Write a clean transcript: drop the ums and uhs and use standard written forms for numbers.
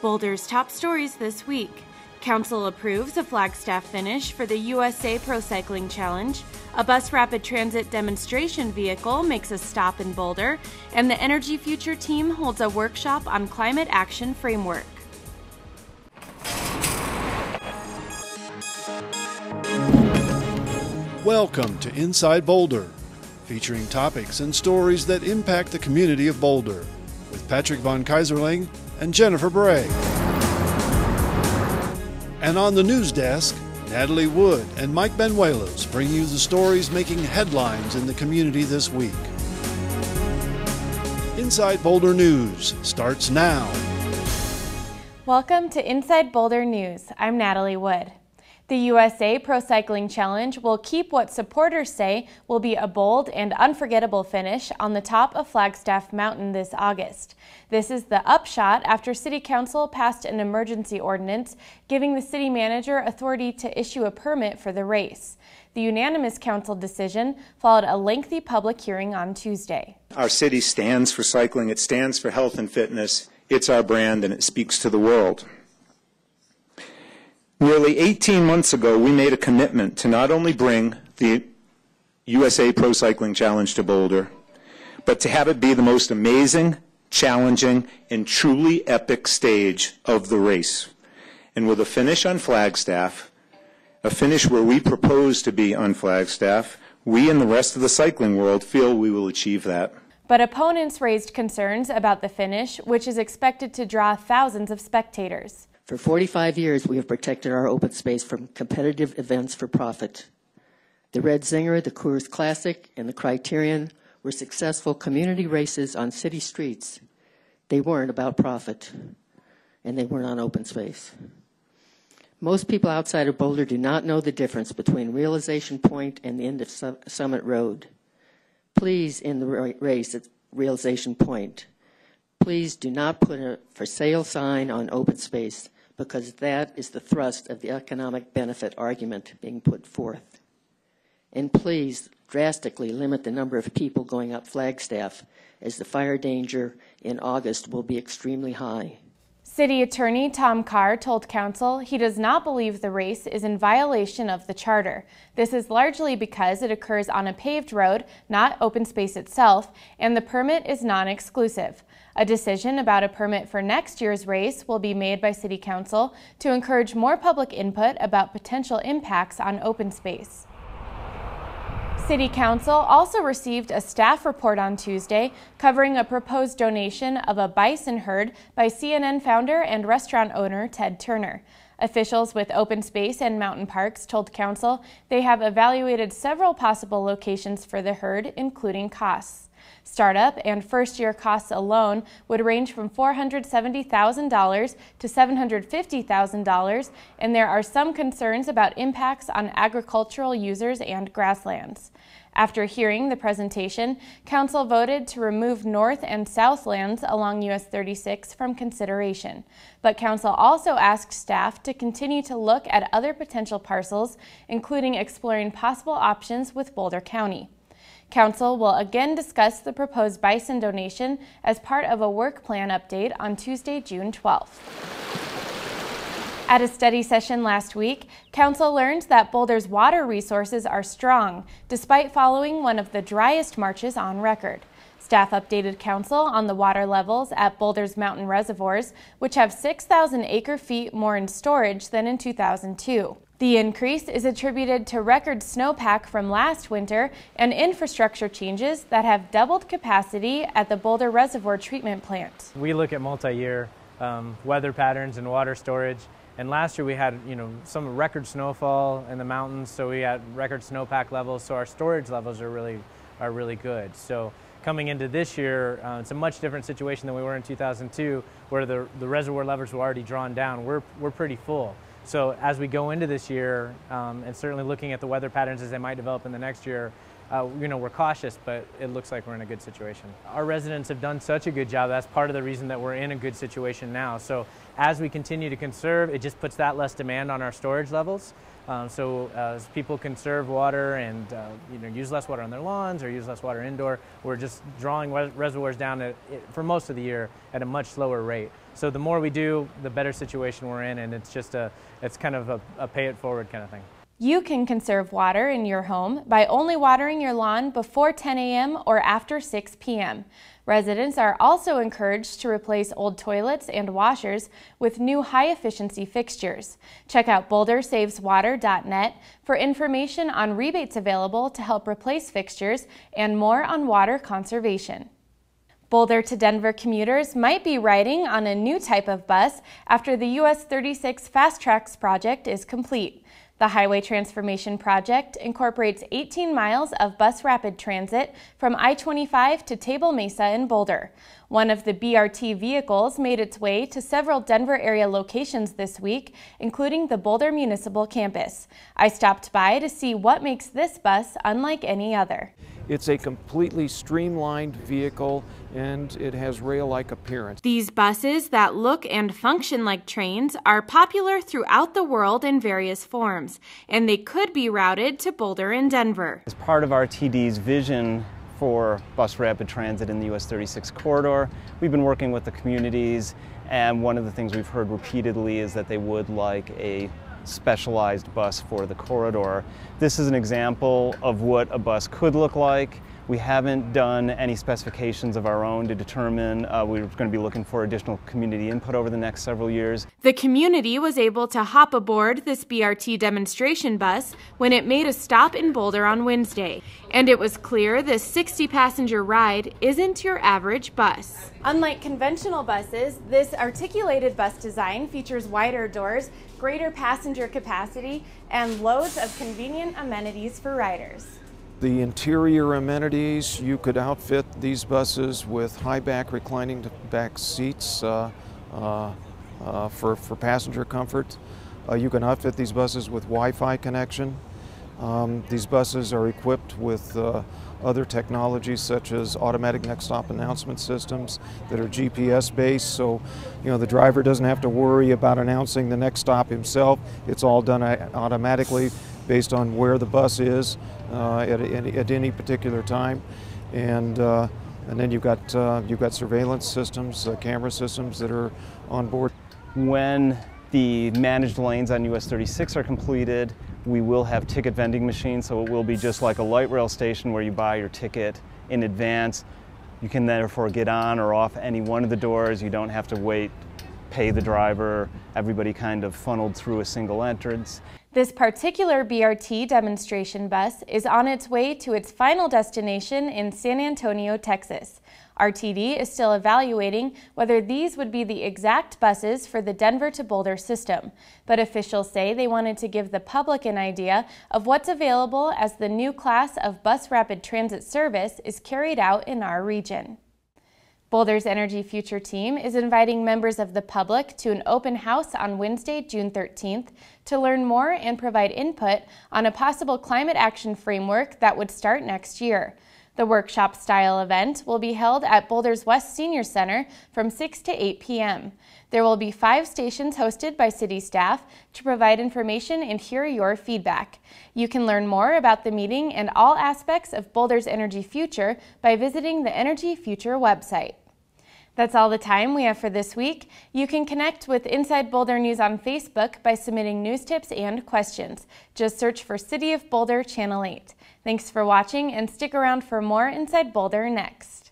Boulder's top stories this week. Council approves a Flagstaff finish for the USA ProCycling Challenge. A bus rapid transit demonstration vehicle makes a stop in Boulder. And the Energy Future team holds a workshop on climate action framework. Welcome to Inside Boulder, featuring topics and stories that impact the community of Boulder, with Patrick Von Kaiserling and Jennifer Bray. And on the news desk, Natalie Wood and Mike Benuelos bring you the stories making headlines in the community this week. Inside Boulder News starts now. Welcome to Inside Boulder News. I'm Natalie Wood. The USA ProCycling Challenge will keep what supporters say will be a bold and unforgettable finish on the top of Flagstaff Mountain this August. This is the upshot after City Council passed an emergency ordinance giving the city manager authority to issue a permit for the race. The unanimous council decision followed a lengthy public hearing on Tuesday. Our city stands for cycling. It stands for health and fitness. It's our brand and it speaks to the world. Nearly 18 months ago, we made a commitment to not only bring the USA ProCycling Challenge to Boulder, but to have it be the most amazing, challenging, and truly epic stage of the race. And with a finish on Flagstaff, a finish where we propose to be on Flagstaff, we and the rest of the cycling world feel we will achieve that. But opponents raised concerns about the finish, which is expected to draw thousands of spectators. For 45 years, we have protected our open space from competitive events for profit. The Red Zinger, the Coors Classic, and the Criterion were successful community races on city streets. They weren't about profit, and they weren't on open space. Most people outside of Boulder do not know the difference between Realization Point and the end of Summit Road. Please, in the race at Realization Point, please do not put a for sale sign on open space, because that is the thrust of the economic benefit argument being put forth. And please drastically limit the number of people going up Flagstaff, as the fire danger in August will be extremely high. City Attorney Tom Carr told Council he does not believe the race is in violation of the charter. This is largely because it occurs on a paved road, not open space itself, and the permit is non-exclusive. A decision about a permit for next year's race will be made by City Council to encourage more public input about potential impacts on open space. City Council also received a staff report on Tuesday covering a proposed donation of a bison herd by CNN founder and restaurant owner Ted Turner. Officials with Open Space and Mountain Parks told Council they have evaluated several possible locations for the herd, including costs. Startup and first-year costs alone would range from $470,000 to $750,000, and there are some concerns about impacts on agricultural users and grasslands. After hearing the presentation, Council voted to remove north and south lands along US 36 from consideration. But Council also asked staff to continue to look at other potential parcels, including exploring possible options with Boulder County. Council will again discuss the proposed bison donation as part of a work plan update on Tuesday, June 12th. At a study session last week, Council learned that Boulder's water resources are strong, despite following one of the driest Marches on record. Staff updated Council on the water levels at Boulder's mountain reservoirs, which have 6,000 acre-feet more in storage than in 2002. The increase is attributed to record snowpack from last winter and infrastructure changes that have doubled capacity at the Boulder Reservoir Treatment Plant. We look at multi-year weather patterns and water storage, and last year we had some record snowfall in the mountains, so we had record snowpack levels, so our storage levels are really good. So coming into this year, it's a much different situation than we were in 2002, where the reservoir levels were already drawn down. We're pretty full. So as we go into this year, and certainly looking at the weather patterns as they might develop in the next year, we're cautious, but it looks like we're in a good situation. Our residents have done such a good job. That's part of the reason that we're in a good situation now. So as we continue to conserve, it just puts that less demand on our storage levels. So as people conserve water and use less water on their lawns or use less water indoor, we're just drawing reservoirs down for most of the year at a much slower rate. So the more we do, the better situation we're in, and it's kind of a pay it forward kind of thing. You can conserve water in your home by only watering your lawn before 10 a.m. or after 6 p.m. Residents are also encouraged to replace old toilets and washers with new high-efficiency fixtures. Check out bouldersaveswater.net for information on rebates available to help replace fixtures and more on water conservation. Boulder to Denver commuters might be riding on a new type of bus after the US 36 Fast Tracks project is complete. The Highway Transformation Project incorporates 18 miles of bus rapid transit from I-25 to Table Mesa in Boulder. One of the BRT vehicles made its way to several Denver area locations this week, including the Boulder Municipal Campus. I stopped by to see what makes this bus unlike any other. It's a completely streamlined vehicle and it has rail-like appearance. These buses that look and function like trains are popular throughout the world in various forms, and they could be routed to Boulder and Denver. As part of RTD's vision for bus rapid transit in the US 36 corridor, we've been working with the communities, and one of the things we've heard repeatedly is that they would like a specialized bus for the corridor. This is an example of what a bus could look like. We haven't done any specifications of our own to determine. We're going to be looking for additional community input over the next several years. The community was able to hop aboard this BRT demonstration bus when it made a stop in Boulder on Wednesday. And it was clear this 60-passenger ride isn't your average bus. Unlike conventional buses, this articulated bus design features wider doors, greater passenger capacity, and loads of convenient amenities for riders. The interior amenities, you could outfit these buses with high back reclining back seats for passenger comfort. You can outfit these buses with Wi-Fi connection. These buses are equipped with other technologies such as automatic next stop announcement systems that are GPS based, so the driver doesn't have to worry about announcing the next stop himself. It's all done automatically based on where the bus is at any particular time, and then you've got surveillance systems, camera systems that are on board. When the managed lanes on US 36 are completed, we will have ticket vending machines, so it will be just like a light rail station where you buy your ticket in advance. You can therefore get on or off any one of the doors. You don't have to wait, pay the driver. Everybody kind of funneled through a single entrance. This particular BRT demonstration bus is on its way to its final destination in San Antonio, Texas. RTD is still evaluating whether these would be the exact buses for the Denver to Boulder system, but officials say they wanted to give the public an idea of what's available as the new class of bus rapid transit service is carried out in our region. Boulder's Energy Future team is inviting members of the public to an open house on Wednesday, June 13th to learn more and provide input on a possible climate action framework that would start next year. The workshop-style event will be held at Boulder's West Senior Center from 6 to 8 p.m. There will be 5 stations hosted by city staff to provide information and hear your feedback. You can learn more about the meeting and all aspects of Boulder's Energy Future by visiting the Energy Future website. That's all the time we have for this week. You can connect with Inside Boulder News on Facebook by submitting news tips and questions. Just search for City of Boulder Channel 8. Thanks for watching, and stick around for more Inside Boulder next.